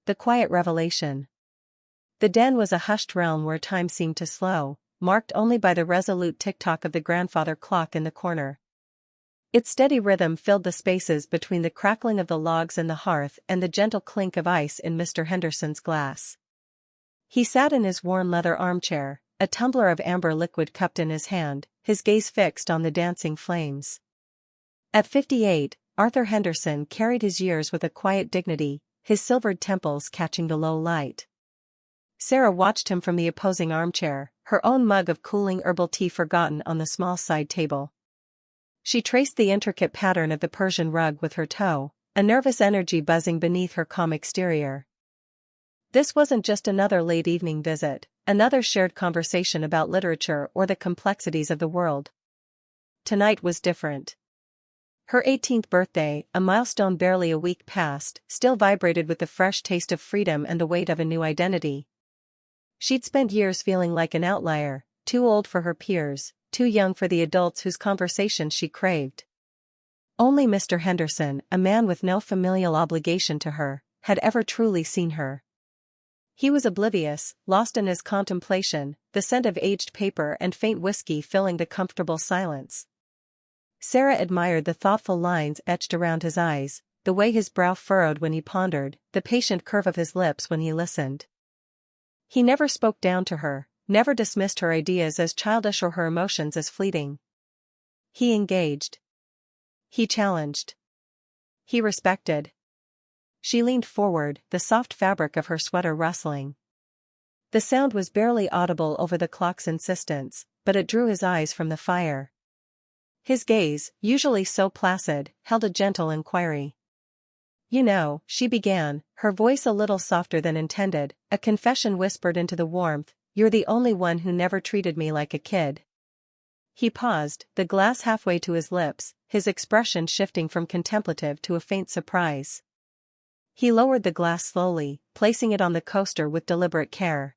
the quiet revelation. The den was a hushed realm where time seemed to slow, marked only by the resolute tick-tock of the grandfather clock in the corner. Its steady rhythm filled the spaces between the crackling of the logs in the hearth and the gentle clink of ice in Mr. Henderson's glass. He sat in his worn leather armchair, a tumbler of amber liquid cupped in his hand, his gaze fixed on the dancing flames. At 58, Arthur Henderson carried his years with a quiet dignity, his silvered temples catching the low light. Sarah watched him from the opposing armchair, her own mug of cooling herbal tea forgotten on the small side table. She traced the intricate pattern of the Persian rug with her toe, a nervous energy buzzing beneath her calm exterior. This wasn't just another late evening visit, another shared conversation about literature or the complexities of the world. Tonight was different. Her 18th birthday, a milestone barely a week past, still vibrated with the fresh taste of freedom and the weight of a new identity. She'd spent years feeling like an outlier, too old for her peers, too young for the adults whose conversations she craved. Only Mr. Henderson, a man with no familial obligation to her, had ever truly seen her. He was oblivious, lost in his contemplation, the scent of aged paper and faint whiskey filling the comfortable silence. Sarah admired the thoughtful lines etched around his eyes, the way his brow furrowed when he pondered, the patient curve of his lips when he listened. He never spoke down to her, never dismissed her ideas as childish or her emotions as fleeting. He engaged. He challenged. He respected. She leaned forward, the soft fabric of her sweater rustling. The sound was barely audible over the clock's insistence, but it drew his eyes from the fire. His gaze, usually so placid, held a gentle inquiry. "You know," she began, her voice a little softer than intended, a confession whispered into the warmth, "you're the only one who never treated me like a kid." He paused, the glass halfway to his lips, his expression shifting from contemplative to a faint surprise. He lowered the glass slowly, placing it on the coaster with deliberate care.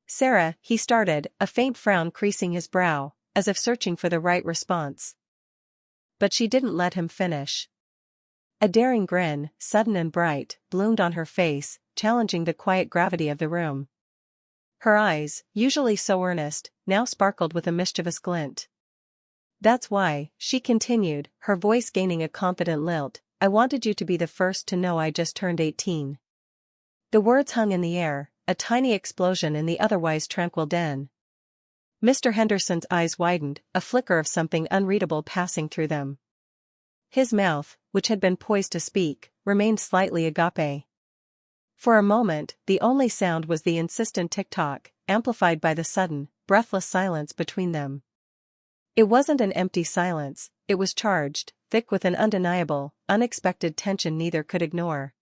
"Sarah," he started, a faint frown creasing his brow, as if searching for the right response. But she didn't let him finish. A daring grin, sudden and bright, bloomed on her face, challenging the quiet gravity of the room. Her eyes, usually so earnest, now sparkled with a mischievous glint. "That's why," she continued, her voice gaining a confident lilt, "I wanted you to be the first to know I just turned 18. The words hung in the air, a tiny explosion in the otherwise tranquil den. Mr. Henderson's eyes widened, a flicker of something unreadable passing through them. His mouth, which had been poised to speak, remained slightly agape. For a moment, the only sound was the insistent tick-tock, amplified by the sudden, breathless silence between them. It wasn't an empty silence, it was charged, thick with an undeniable, unexpected tension neither could ignore.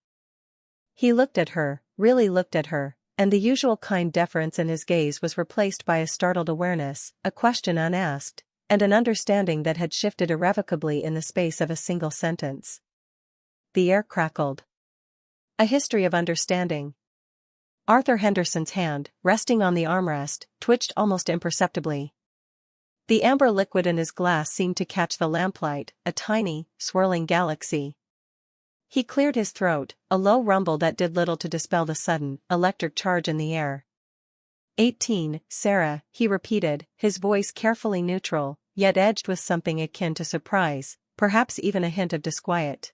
He looked at her, really looked at her, and the usual kind deference in his gaze was replaced by a startled awareness, a question unasked, and an understanding that had shifted irrevocably in the space of a single sentence. The air crackled. A history of understanding. Arthur Henderson's hand, resting on the armrest, twitched almost imperceptibly. The amber liquid in his glass seemed to catch the lamplight, a tiny, swirling galaxy. He cleared his throat, a low rumble that did little to dispel the sudden, electric charge in the air. 18, Sarah, he repeated, his voice carefully neutral, yet edged with something akin to surprise, perhaps even a hint of disquiet.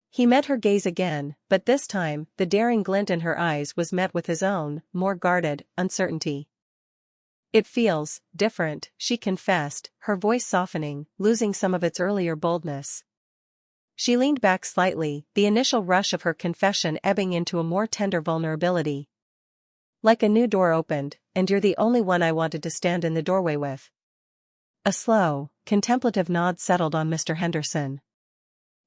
He met her gaze again, but this time, the daring glint in her eyes was met with his own, more guarded, uncertainty. "It feels different," she confessed, her voice softening, losing some of its earlier boldness. She leaned back slightly, the initial rush of her confession ebbing into a more tender vulnerability. "Like a new door opened, and you're the only one I wanted to stand in the doorway with." A slow, contemplative nod settled on Mr. Henderson.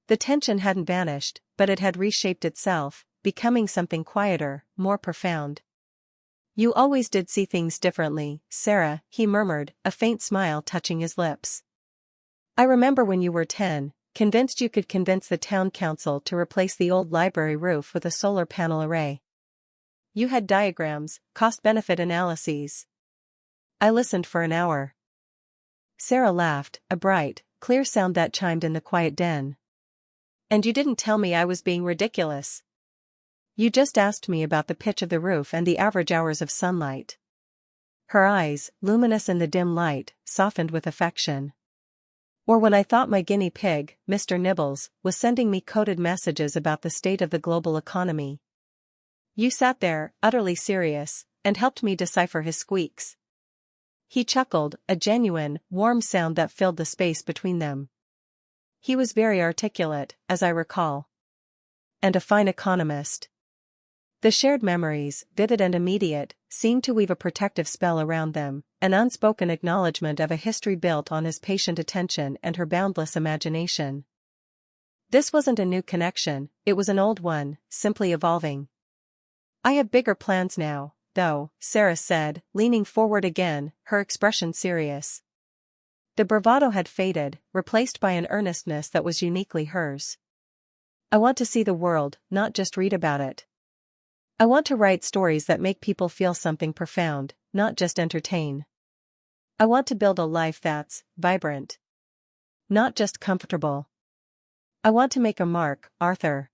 The tension hadn't vanished, but it had reshaped itself, becoming something quieter, more profound. "You always did see things differently, Sarah," he murmured, a faint smile touching his lips. "I remember when you were 10, convinced you could convince the town council to replace the old library roof with a solar panel array. You had diagrams, cost-benefit analyses. I listened for an hour." Sarah laughed, a bright, clear sound that chimed in the quiet den. "And you didn't tell me I was being ridiculous." You just asked me about the pitch of the roof and the average hours of sunlight. Her eyes, luminous in the dim light, softened with affection. Or when I thought my guinea pig, Mr. Nibbles, was sending me coded messages about the state of the global economy. You sat there, utterly serious, and helped me decipher his squeaks. He chuckled, a genuine, warm sound that filled the space between them. He was very articulate, as I recall. And a fine economist. The shared memories, vivid and immediate, seemed to weave a protective spell around them, an unspoken acknowledgement of a history built on his patient attention and her boundless imagination. This wasn't a new connection, it was an old one, simply evolving. I have bigger plans now, though, Sarah said, leaning forward again, her expression serious. The bravado had faded, replaced by an earnestness that was uniquely hers. I want to see the world, not just read about it. I want to write stories that make people feel something profound, not just entertain. I want to build a life that's vibrant. Not just comfortable. I want to make a mark, Arthur.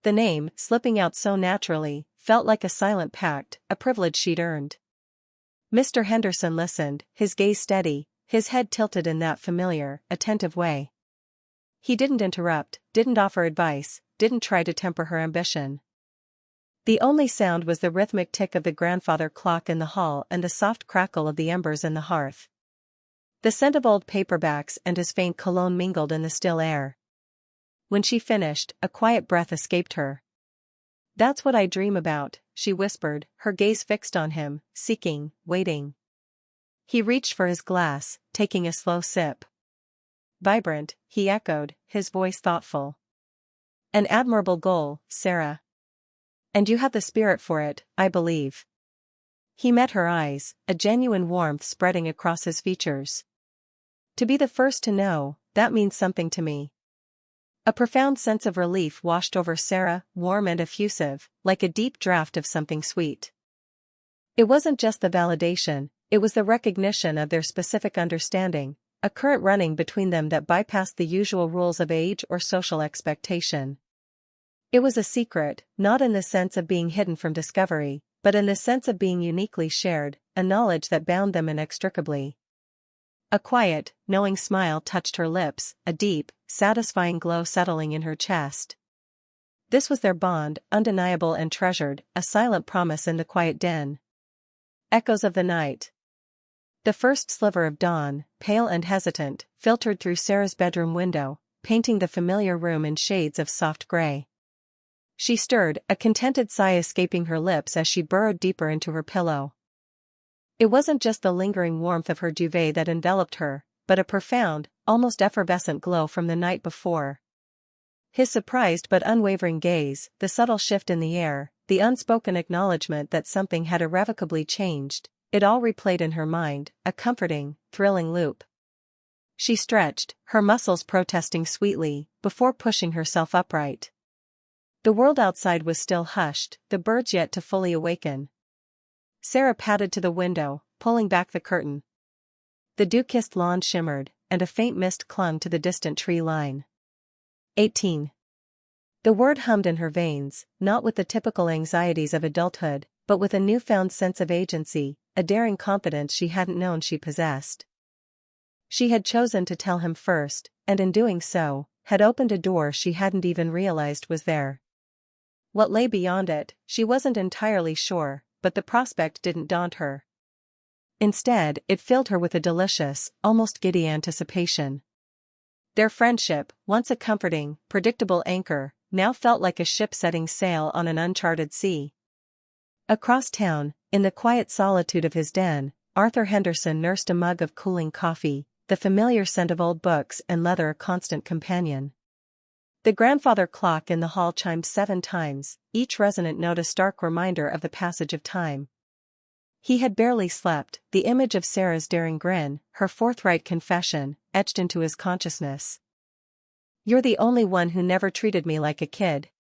The name, slipping out so naturally, felt like a silent pact, a privilege she'd earned. Mr. Henderson listened, his gaze steady, his head tilted in that familiar, attentive way. He didn't interrupt, didn't offer advice, didn't try to temper her ambition. The only sound was the rhythmic tick of the grandfather clock in the hall and the soft crackle of the embers in the hearth. The scent of old paperbacks and his faint cologne mingled in the still air. When she finished, a quiet breath escaped her. That's what I dream about, she whispered, her gaze fixed on him, seeking, waiting. He reached for his glass, taking a slow sip. Vibrant, he echoed, his voice thoughtful. An admirable goal, Sarah. And you have the spirit for it, I believe. He met her eyes, a genuine warmth spreading across his features. To be the first to know, that means something to me. A profound sense of relief washed over Sarah, warm and effusive, like a deep draught of something sweet. It wasn't just the validation, it was the recognition of their specific understanding, a current running between them that bypassed the usual rules of age or social expectation. It was a secret, not in the sense of being hidden from discovery, but in the sense of being uniquely shared, a knowledge that bound them inextricably. A quiet, knowing smile touched her lips, a deep, satisfying glow settling in her chest. This was their bond, undeniable and treasured, a silent promise in the quiet den. Echoes of the night. The first sliver of dawn, pale and hesitant, filtered through Sarah's bedroom window, painting the familiar room in shades of soft gray. She stirred, a contented sigh escaping her lips as she burrowed deeper into her pillow. It wasn't just the lingering warmth of her duvet that enveloped her, but a profound, almost effervescent glow from the night before. His surprised but unwavering gaze, the subtle shift in the air, the unspoken acknowledgement that something had irrevocably changed, it all replayed in her mind, a comforting, thrilling loop. She stretched, her muscles protesting sweetly, before pushing herself upright. The world outside was still hushed, the birds yet to fully awaken. Sarah padded to the window, pulling back the curtain. The dew-kissed lawn shimmered, and a faint mist clung to the distant tree line. 18. The word hummed in her veins, not with the typical anxieties of adulthood, but with a newfound sense of agency, a daring confidence she hadn't known she possessed. She had chosen to tell him first, and in doing so, had opened a door she hadn't even realized was there. What lay beyond it, she wasn't entirely sure, but the prospect didn't daunt her. Instead, it filled her with a delicious, almost giddy anticipation. Their friendship, once a comforting, predictable anchor, now felt like a ship setting sail on an uncharted sea. Across town, in the quiet solitude of his den, Arthur Henderson nursed a mug of cooling coffee, the familiar scent of old books and leather a constant companion. The grandfather clock in the hall chimed 7 times, each resonant note a stark reminder of the passage of time. He had barely slept, the image of Sarah's daring grin, her forthright confession, etched into his consciousness. "You're the only one who never treated me like a kid."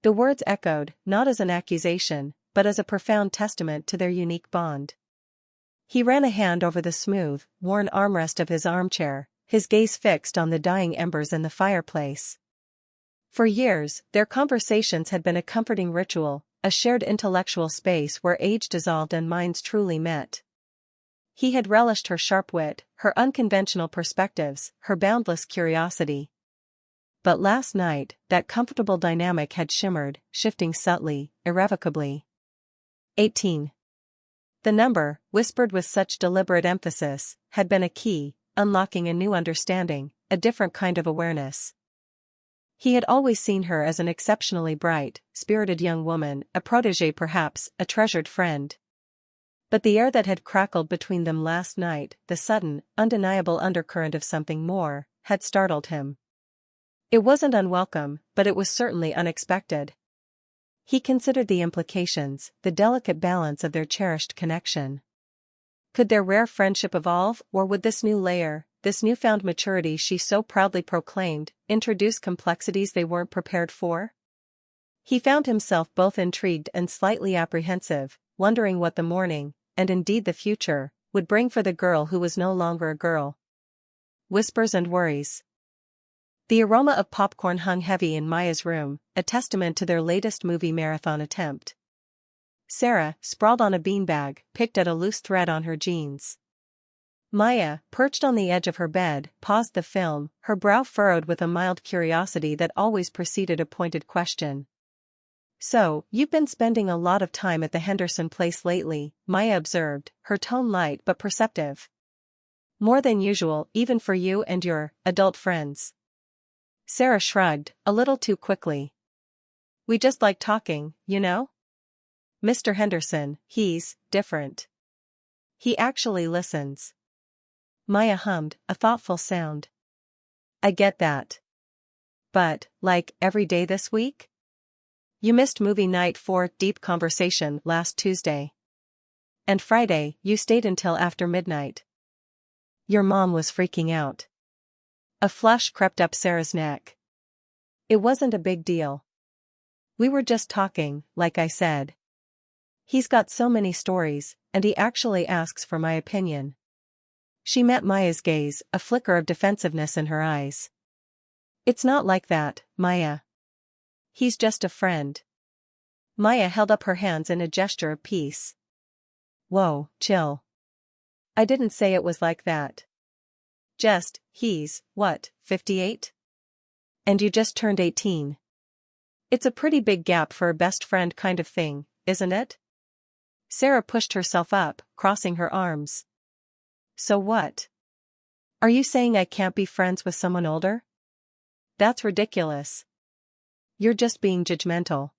The words echoed, not as an accusation, but as a profound testament to their unique bond. He ran a hand over the smooth, worn armrest of his armchair, his gaze fixed on the dying embers in the fireplace. For years, their conversations had been a comforting ritual, a shared intellectual space where age dissolved and minds truly met. He had relished her sharp wit, her unconventional perspectives, her boundless curiosity. But last night, that comfortable dynamic had shimmered, shifting subtly, irrevocably. 18. The number, whispered with such deliberate emphasis, had been a key, unlocking a new understanding, a different kind of awareness. He had always seen her as an exceptionally bright, spirited young woman, a protégée perhaps, a treasured friend. But the air that had crackled between them last night, the sudden, undeniable undercurrent of something more, had startled him. It wasn't unwelcome, but it was certainly unexpected. He considered the implications, the delicate balance of their cherished connection. Could their rare friendship evolve, or would this new layer, this newfound maturity she so proudly proclaimed, introduce complexities they weren't prepared for? He found himself both intrigued and slightly apprehensive, wondering what the morning, and indeed the future, would bring for the girl who was no longer a girl. Whispers and worries. The aroma of popcorn hung heavy in Maya's room, a testament to their latest movie marathon attempt. Sarah, sprawled on a beanbag, picked at a loose thread on her jeans. Maya, perched on the edge of her bed, paused the film, her brow furrowed with a mild curiosity that always preceded a pointed question. "So, you've been spending a lot of time at the Henderson place lately," Maya observed, her tone light but perceptive. "More than usual, even for you and your adult friends." Sarah shrugged, a little too quickly. "We just like talking, you know? Mr. Henderson, he's different. He actually listens." Maya hummed, a thoughtful sound. "I get that. But, like, every day this week? You missed movie night for deep conversation last Tuesday. And Friday, you stayed until after midnight. Your mom was freaking out." A flush crept up Sarah's neck. "It wasn't a big deal. We were just talking, like I said. He's got so many stories, and he actually asks for my opinion." She met Maya's gaze, a flicker of defensiveness in her eyes. "It's not like that, Maya. He's just a friend." Maya held up her hands in a gesture of peace. "Whoa, chill. I didn't say it was like that. Just, he's, what, 58? And you just turned 18. It's a pretty big gap for a best friend kind of thing, isn't it?" Sarah pushed herself up, crossing her arms. "So what? Are you saying I can't be friends with someone older? That's ridiculous. You're just being judgmental."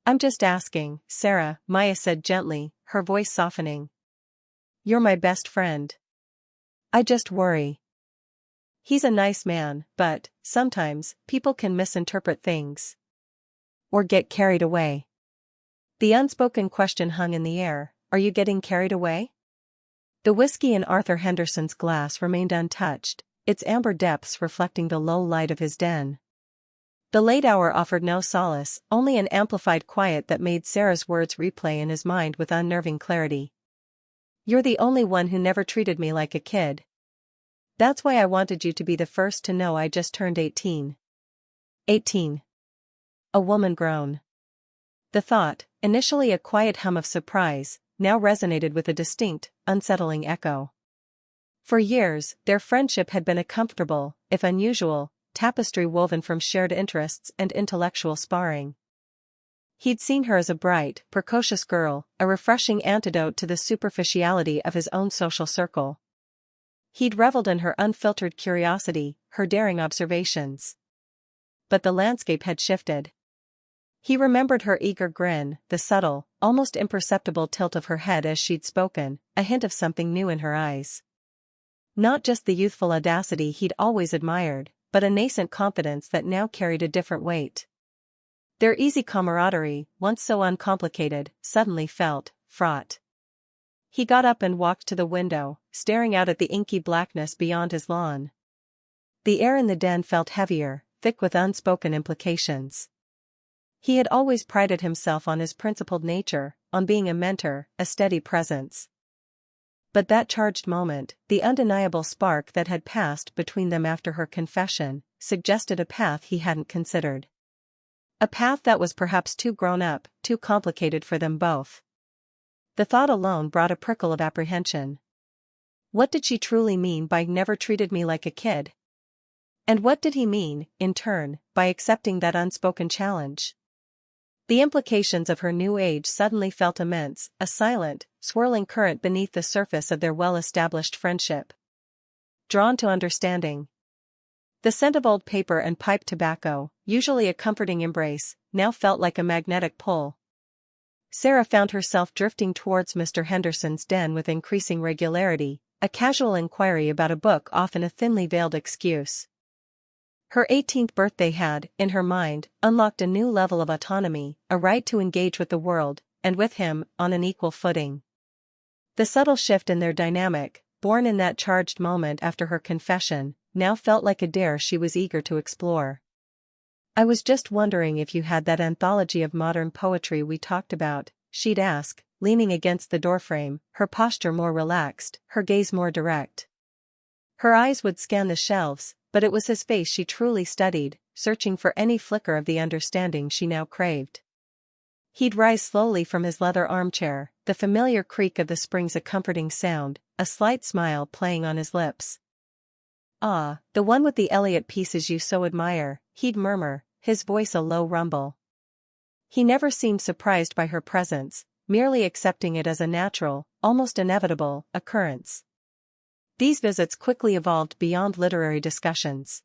"I'm just asking, Sarah," Maya said gently, her voice softening. "You're my best friend. I just worry. He's a nice man, but, sometimes, people can misinterpret things. Or get carried away." The unspoken question hung in the air, "Are you getting carried away?" The whiskey in Arthur Henderson's glass remained untouched, its amber depths reflecting the low light of his den. The late hour offered no solace, only an amplified quiet that made Sarah's words replay in his mind with unnerving clarity. "You're the only one who never treated me like a kid. That's why I wanted you to be the first to know I just turned 18. 18. A woman grown. The thought, initially a quiet hum of surprise, now resonated with a distinct, unsettling echo. For years, their friendship had been a comfortable, if unusual, tapestry woven from shared interests and intellectual sparring. He'd seen her as a bright, precocious girl, a refreshing antidote to the superficiality of his own social circle. He'd reveled in her unfiltered curiosity, her daring observations. But the landscape had shifted. He remembered her eager grin, the subtle, almost imperceptible tilt of her head as she'd spoken, a hint of something new in her eyes. Not just the youthful audacity he'd always admired, but a nascent confidence that now carried a different weight. Their easy camaraderie, once so uncomplicated, suddenly felt fraught. He got up and walked to the window, staring out at the inky blackness beyond his lawn. The air in the den felt heavier, thick with unspoken implications. He had always prided himself on his principled nature, on being a mentor, a steady presence. But that charged moment, the undeniable spark that had passed between them after her confession, suggested a path he hadn't considered. A path that was perhaps too grown up, too complicated for them both. The thought alone brought a prickle of apprehension. What did she truly mean by "never treated me like a kid"? And what did he mean, in turn, by accepting that unspoken challenge? The implications of her new age suddenly felt immense, a silent, swirling current beneath the surface of their well-established friendship. Drawn to understanding. The scent of old paper and pipe tobacco, usually a comforting embrace, now felt like a magnetic pull. Sarah found herself drifting towards Mr. Henderson's den with increasing regularity, a casual inquiry about a book often a thinly veiled excuse. Her 18th birthday had, in her mind, unlocked a new level of autonomy, a right to engage with the world, and with him, on an equal footing. The subtle shift in their dynamic, born in that charged moment after her confession, now felt like a dare she was eager to explore. "I was just wondering if you had that anthology of modern poetry we talked about," she'd ask, leaning against the doorframe, her posture more relaxed, her gaze more direct. Her eyes would scan the shelves, but it was his face she truly studied, searching for any flicker of the understanding she now craved. He'd rise slowly from his leather armchair, the familiar creak of the springs a comforting sound, a slight smile playing on his lips. "Ah, the one with the Eliot pieces you so admire," he'd murmur, his voice a low rumble. He never seemed surprised by her presence, merely accepting it as a natural, almost inevitable, occurrence. These visits quickly evolved beyond literary discussions.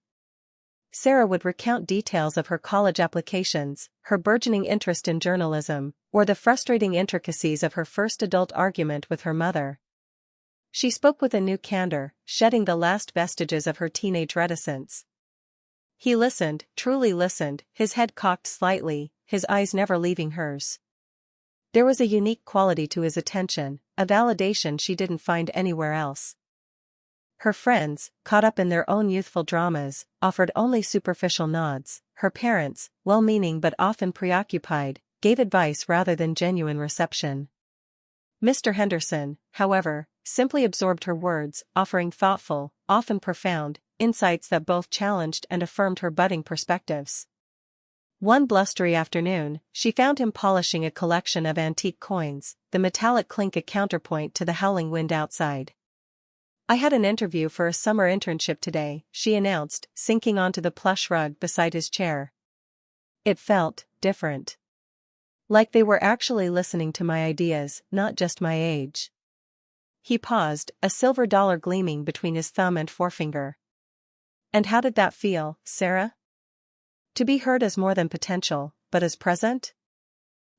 Sarah would recount details of her college applications, her burgeoning interest in journalism, or the frustrating intricacies of her first adult argument with her mother. She spoke with a new candor, shedding the last vestiges of her teenage reticence. He listened, truly listened, his head cocked slightly, his eyes never leaving hers. There was a unique quality to his attention, a validation she didn't find anywhere else. Her friends, caught up in their own youthful dramas, offered only superficial nods. Her parents, well-meaning but often preoccupied, gave advice rather than genuine reception. Mr. Henderson, however, simply absorbed her words, offering thoughtful, often profound, insights that both challenged and affirmed her budding perspectives. One blustery afternoon, she found him polishing a collection of antique coins, the metallic clink a counterpoint to the howling wind outside. "I had an interview for a summer internship today," she announced, sinking onto the plush rug beside his chair. It felt different. Like they were actually listening to my ideas, not just my age. He paused, a silver dollar gleaming between his thumb and forefinger. "And how did that feel, Sarah? To be heard as more than potential, but as present?"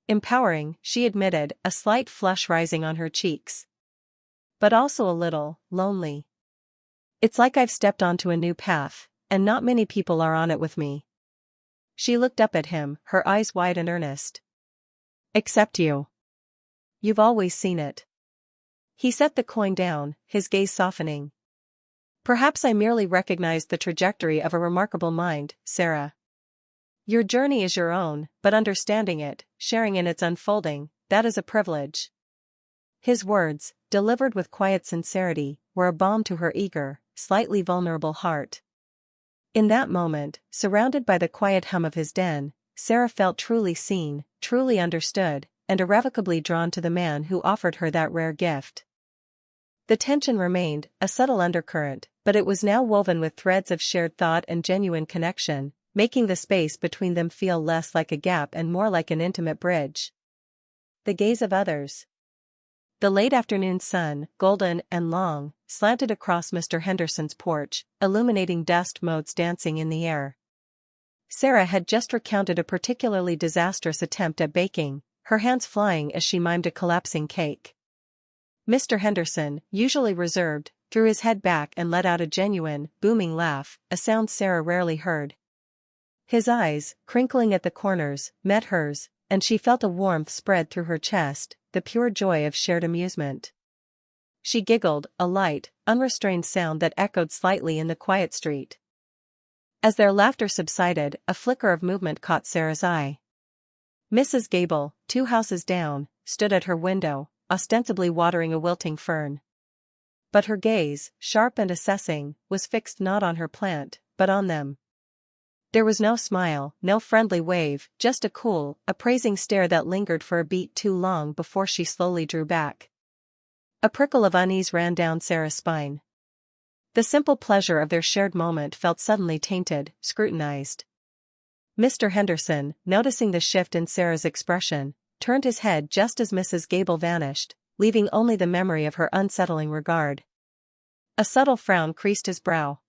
"Empowering," she admitted, a slight flush rising on her cheeks. "But also a little lonely. It's like I've stepped onto a new path, and not many people are on it with me." She looked up at him, her eyes wide and earnest. "Except you. You've always seen it." He set the coin down, his gaze softening. "Perhaps I merely recognized the trajectory of a remarkable mind, Sarah. Your journey is your own, but understanding it, sharing in its unfolding, that is a privilege." His words, delivered with quiet sincerity, were a balm to her eager, slightly vulnerable heart. In that moment, surrounded by the quiet hum of his den, Sarah felt truly seen, truly understood, and irrevocably drawn to the man who offered her that rare gift. The tension remained, a subtle undercurrent, but it was now woven with threads of shared thought and genuine connection, making the space between them feel less like a gap and more like an intimate bridge. The gaze of others. The late afternoon sun, golden and long, slanted across Mr. Henderson's porch, illuminating dust motes dancing in the air. Sarah had just recounted a particularly disastrous attempt at baking, her hands flying as she mimed a collapsing cake. Mr. Henderson, usually reserved, threw his head back and let out a genuine, booming laugh, a sound Sarah rarely heard. His eyes, crinkling at the corners, met hers, and she felt a warmth spread through her chest, the pure joy of shared amusement. She giggled, a light, unrestrained sound that echoed slightly in the quiet street. As their laughter subsided, a flicker of movement caught Sarah's eye. Mrs. Gable, 2 houses down, stood at her window, ostensibly watering a wilting fern. But her gaze, sharp and assessing, was fixed not on her plant, but on them. There was no smile, no friendly wave, just a cool, appraising stare that lingered for a beat too long before she slowly drew back. A prickle of unease ran down Sarah's spine. The simple pleasure of their shared moment felt suddenly tainted, scrutinized. Mr. Henderson, noticing the shift in Sarah's expression, turned his head just as Mrs. Gable vanished, leaving only the memory of her unsettling regard. A subtle frown creased his brow.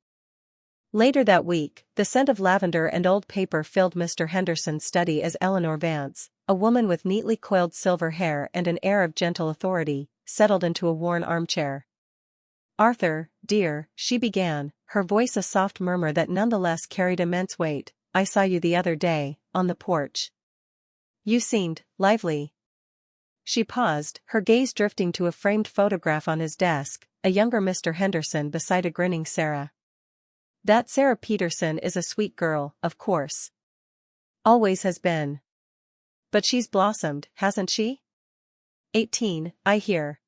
Later that week, the scent of lavender and old paper filled Mr. Henderson's study as Eleanor Vance, a woman with neatly coiled silver hair and an air of gentle authority, settled into a worn armchair. "Arthur, dear," she began, her voice a soft murmur that nonetheless carried immense weight, "I saw you the other day, on the porch. You seemed lively." She paused, her gaze drifting to a framed photograph on his desk, a younger Mr. Henderson beside a grinning Sarah. "That Sarah Peterson is a sweet girl, of course. Always has been. But she's blossomed, hasn't she? 18, I hear."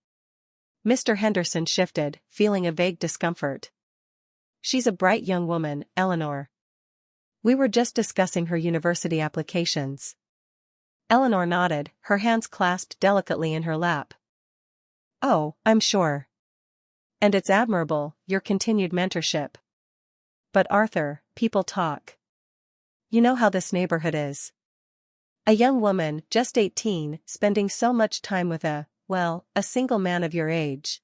Mr. Henderson shifted, feeling a vague discomfort. "She's a bright young woman, Eleanor. We were just discussing her university applications." Eleanor nodded, her hands clasped delicately in her lap. "Oh, I'm sure. And it's admirable, your continued mentorship. But Arthur, people talk. You know how this neighborhood is. A young woman, just 18, spending so much time with a single man of your age.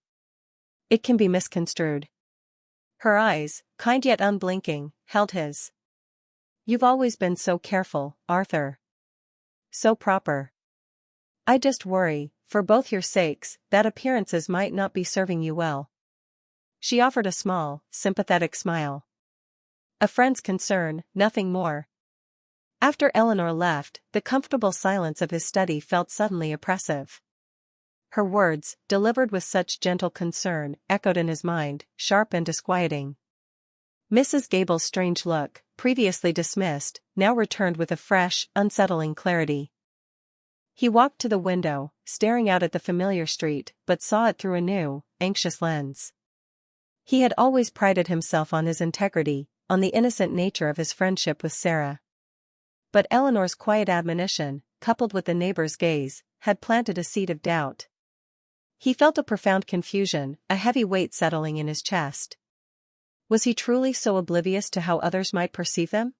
It can be misconstrued." Her eyes, kind yet unblinking, held his. "You've always been so careful, Arthur. So proper. I just worry, for both your sakes, that appearances might not be serving you well." She offered a small, sympathetic smile. A friend's concern, nothing more. After Eleanor left, the comfortable silence of his study felt suddenly oppressive. Her words, delivered with such gentle concern, echoed in his mind, sharp and disquieting. Mrs. Gable's strange look, previously dismissed, now returned with a fresh, unsettling clarity. He walked to the window, staring out at the familiar street, but saw it through a new, anxious lens. He had always prided himself on his integrity, on the innocent nature of his friendship with Sarah. But Eleanor's quiet admonition, coupled with the neighbor's gaze, had planted a seed of doubt. He felt a profound confusion, a heavy weight settling in his chest. Was he truly so oblivious to how others might perceive them?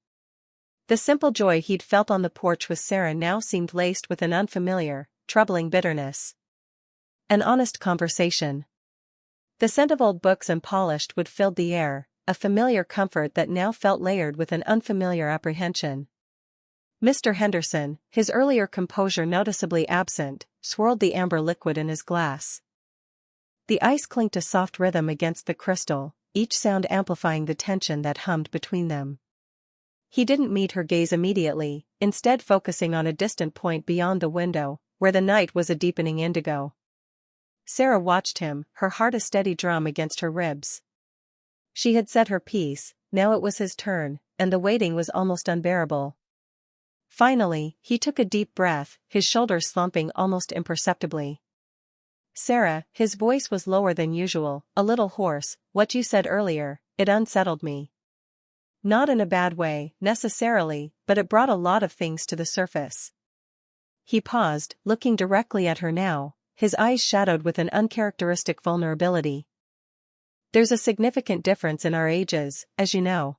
The simple joy he'd felt on the porch with Sarah now seemed laced with an unfamiliar, troubling bitterness. An honest conversation. The scent of old books and polished wood filled the air, a familiar comfort that now felt layered with an unfamiliar apprehension. Mr. Henderson, his earlier composure noticeably absent, swirled the amber liquid in his glass. The ice clinked a soft rhythm against the crystal, each sound amplifying the tension that hummed between them. He didn't meet her gaze immediately, instead focusing on a distant point beyond the window, where the night was a deepening indigo. Sarah watched him, her heart a steady drum against her ribs. She had said her piece, now it was his turn, and the waiting was almost unbearable. Finally, he took a deep breath, his shoulders slumping almost imperceptibly. "Sarah," his voice was lower than usual, a little hoarse, "what you said earlier, it unsettled me. Not in a bad way, necessarily, but it brought a lot of things to the surface." He paused, looking directly at her now, his eyes shadowed with an uncharacteristic vulnerability. "There's a significant difference in our ages, as you know.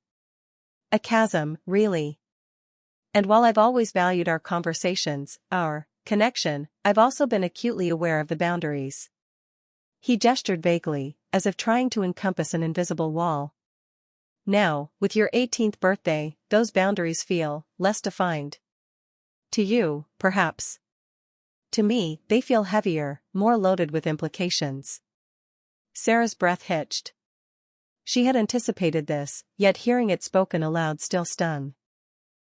A chasm, really. And while I've always valued our conversations, our connection, I've also been acutely aware of the boundaries." He gestured vaguely, as if trying to encompass an invisible wall. "Now, with your 18th birthday, those boundaries feel less defined. To you, perhaps. To me, they feel heavier, more loaded with implications." Sarah's breath hitched. She had anticipated this, yet hearing it spoken aloud still stung.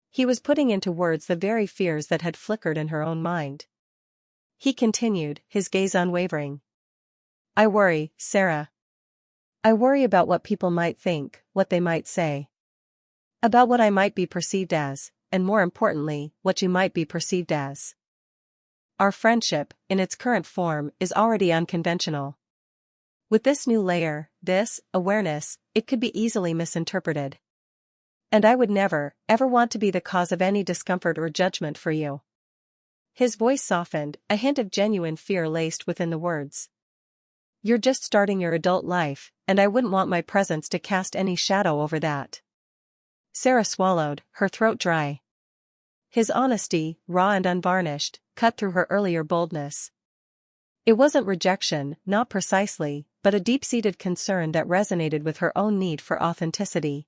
He was putting into words the very fears that had flickered in her own mind. He continued, his gaze unwavering. "I worry, Sarah. I worry about what people might think, what they might say. About what I might be perceived as, and more importantly, what you might be perceived as. Our friendship, in its current form, is already unconventional. With this new layer, this awareness, it could be easily misinterpreted. And I would never, ever want to be the cause of any discomfort or judgment for you. His voice softened, a hint of genuine fear laced within the words. You're just starting your adult life, and I wouldn't want my presence to cast any shadow over that. Sarah swallowed, her throat dry. His honesty, raw and unvarnished, cut through her earlier boldness. It wasn't rejection, not precisely, but a deep-seated concern that resonated with her own need for authenticity.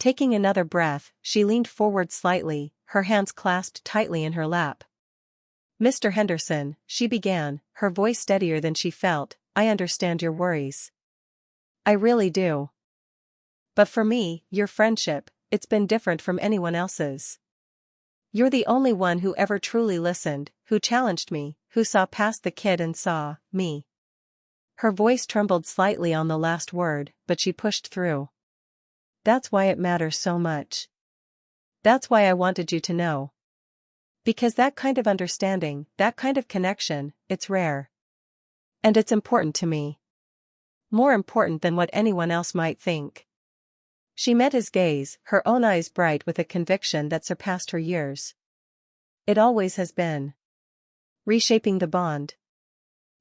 Taking another breath, she leaned forward slightly, her hands clasped tightly in her lap. Mr. Henderson, she began, her voice steadier than she felt, I understand your worries. I really do. But for me, your friendship, it's been different from anyone else's. You're the only one who ever truly listened, who challenged me, who saw past the kid and saw me. Her voice trembled slightly on the last word, but she pushed through. That's why it matters so much. That's why I wanted you to know. Because that kind of understanding, that kind of connection, it's rare. And it's important to me. More important than what anyone else might think. She met his gaze, her own eyes bright with a conviction that surpassed her years. It always has been. Reshaping the bond.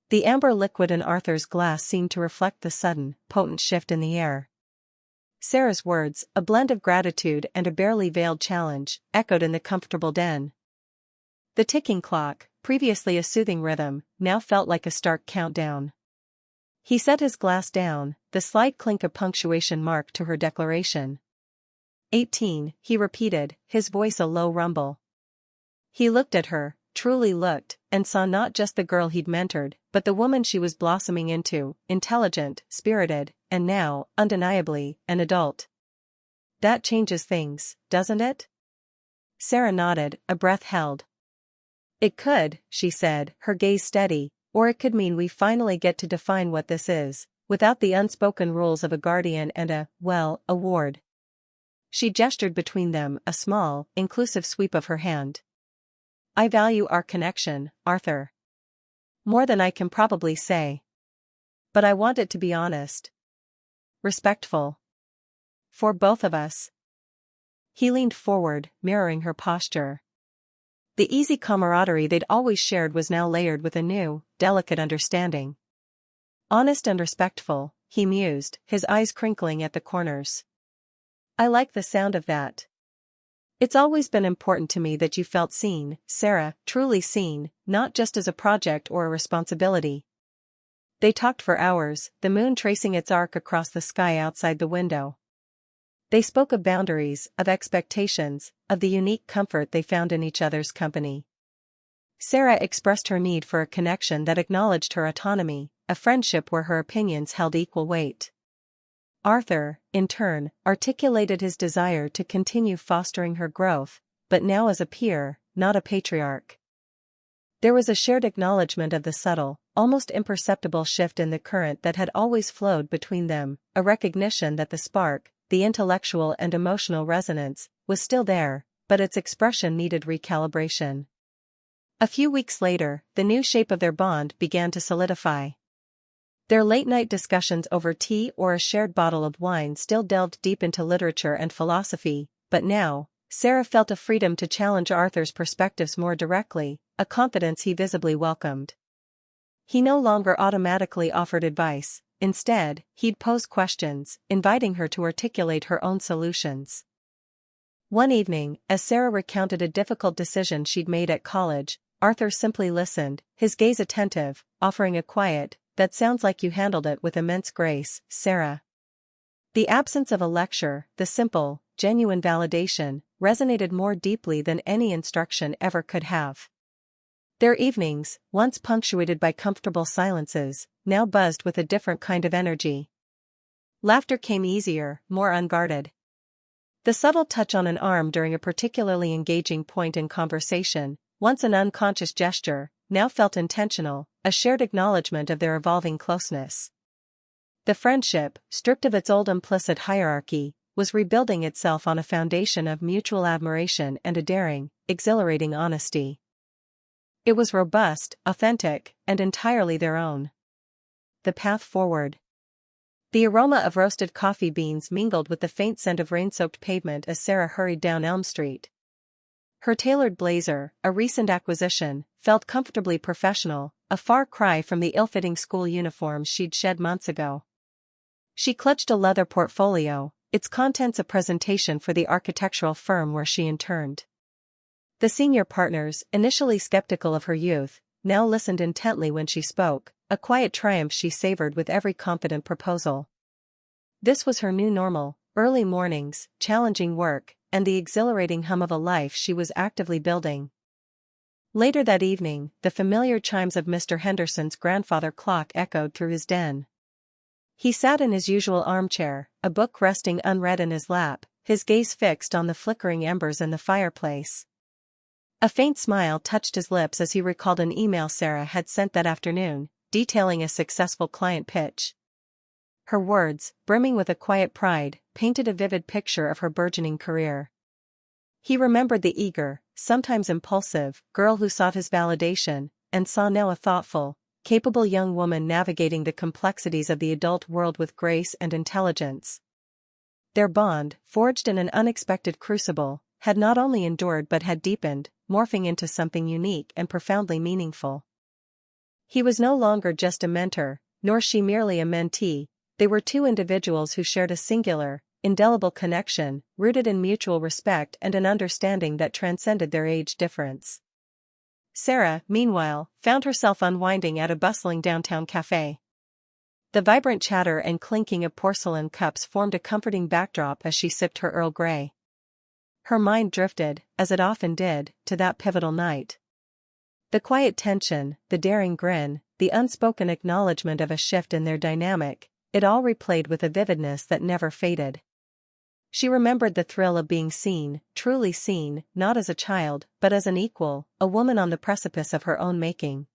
The amber liquid in Arthur's glass seemed to reflect the sudden, potent shift in the air. Sarah's words, a blend of gratitude and a barely veiled challenge, echoed in the comfortable den. The ticking clock, previously a soothing rhythm, now felt like a stark countdown. He set his glass down, the slight clink a punctuation mark to her declaration. 18, he repeated, his voice a low rumble. He looked at her, truly looked, and saw not just the girl he'd mentored, but the woman she was blossoming into, intelligent, spirited, and now, undeniably, an adult. That changes things, doesn't it? Sarah nodded, a breath held. It could, she said, her gaze steady, or it could mean we finally get to define what this is, without the unspoken rules of a guardian and a ward. She gestured between them, a small, inclusive sweep of her hand. I value our connection, Arthur. More than I can probably say. But I want it to be honest. Respectful. For both of us. He leaned forward, mirroring her posture. The easy camaraderie they'd always shared was now layered with a new, delicate understanding. Honest and respectful, he mused, his eyes crinkling at the corners. I like the sound of that. It's always been important to me that you felt seen, Sarah, truly seen, not just as a project or a responsibility. They talked for hours, the moon tracing its arc across the sky outside the window. They spoke of boundaries, of expectations, of the unique comfort they found in each other's company. Sarah expressed her need for a connection that acknowledged her autonomy, a friendship where her opinions held equal weight. Arthur, in turn, articulated his desire to continue fostering her growth, but now as a peer, not a patriarch. There was a shared acknowledgement of the subtle, almost imperceptible shift in the current that had always flowed between them, a recognition that the spark, the intellectual and emotional resonance, was still there, but its expression needed recalibration. A few weeks later, the new shape of their bond began to solidify. Their late-night discussions over tea or a shared bottle of wine still delved deep into literature and philosophy, but now, Sarah felt a freedom to challenge Arthur's perspectives more directly, a confidence he visibly welcomed. He no longer automatically offered advice. Instead, he'd pose questions, inviting her to articulate her own solutions. One evening, as Sarah recounted a difficult decision she'd made at college, Arthur simply listened, his gaze attentive, offering a quiet, "That sounds like you handled it with immense grace, Sarah." The absence of a lecture, the simple, genuine validation, resonated more deeply than any instruction ever could have. Their evenings, once punctuated by comfortable silences, now buzzed with a different kind of energy. Laughter came easier, more unguarded. The subtle touch on an arm during a particularly engaging point in conversation, once an unconscious gesture, now felt intentional, a shared acknowledgement of their evolving closeness. The friendship, stripped of its old implicit hierarchy, was rebuilding itself on a foundation of mutual admiration and a daring, exhilarating honesty. It was robust, authentic, and entirely their own. the path forward. The aroma of roasted coffee beans mingled with the faint scent of rain-soaked pavement as Sarah hurried down Elm Street. Her tailored blazer, a recent acquisition, felt comfortably professional, a far cry from the ill-fitting school uniforms she'd shed months ago. She clutched a leather portfolio, its contents a presentation for the architectural firm where she interned. The senior partners, initially skeptical of her youth, now listened intently when she spoke, a quiet triumph she savored with every confident proposal. This was her new normal: early mornings, challenging work, and the exhilarating hum of a life she was actively building. Later that evening, the familiar chimes of Mr. Henderson's grandfather clock echoed through his den. He sat in his usual armchair, a book resting unread in his lap, his gaze fixed on the flickering embers in the fireplace. A faint smile touched his lips as he recalled an email Sarah had sent that afternoon, detailing a successful client pitch. Her words, brimming with a quiet pride, painted a vivid picture of her burgeoning career. He remembered the eager, sometimes impulsive, girl who sought his validation, and saw now a thoughtful, capable young woman navigating the complexities of the adult world with grace and intelligence. Their bond, forged in an unexpected crucible, had not only endured but had deepened, morphing into something unique and profoundly meaningful. He was no longer just a mentor, nor she merely a mentee. They were two individuals who shared a singular, indelible connection, rooted in mutual respect and an understanding that transcended their age difference. Sarah, meanwhile, found herself unwinding at a bustling downtown cafe. The vibrant chatter and clinking of porcelain cups formed a comforting backdrop as she sipped her Earl Grey. Her mind drifted, as it often did, to that pivotal night. The quiet tension, the daring grin, the unspoken acknowledgement of a shift in their dynamic, it all replayed with a vividness that never faded. She remembered the thrill of being seen, truly seen, not as a child, but as an equal, a woman on the precipice of her own making.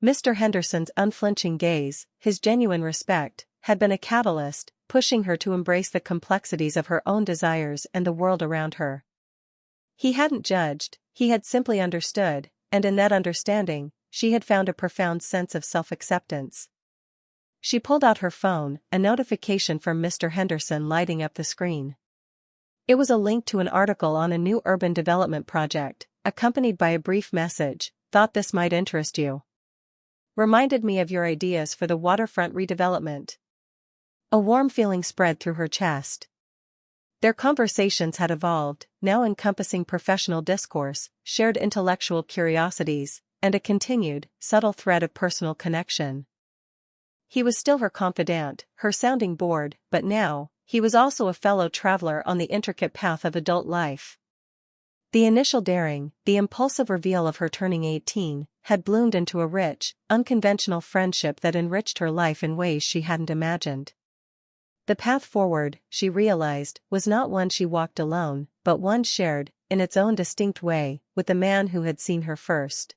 Mr. Henderson's unflinching gaze, his genuine respect, had been a catalyst, pushing her to embrace the complexities of her own desires and the world around her. He hadn't judged, he had simply understood, and in that understanding, she had found a profound sense of self-acceptance. She pulled out her phone, a notification from Mr. Henderson lighting up the screen. It was a link to an article on a new urban development project, accompanied by a brief message: "Thought this might interest you. Reminded me of your ideas for the waterfront redevelopment." A warm feeling spread through her chest. Their conversations had evolved, now encompassing professional discourse, shared intellectual curiosities, and a continued, subtle thread of personal connection. He was still her confidant, her sounding board, but now, he was also a fellow traveler on the intricate path of adult life. The initial daring, the impulsive reveal of her turning 18, had bloomed into a rich, unconventional friendship that enriched her life in ways she hadn't imagined. The path forward, she realized, was not one she walked alone, but one shared, in its own distinct way, with the man who had seen her first.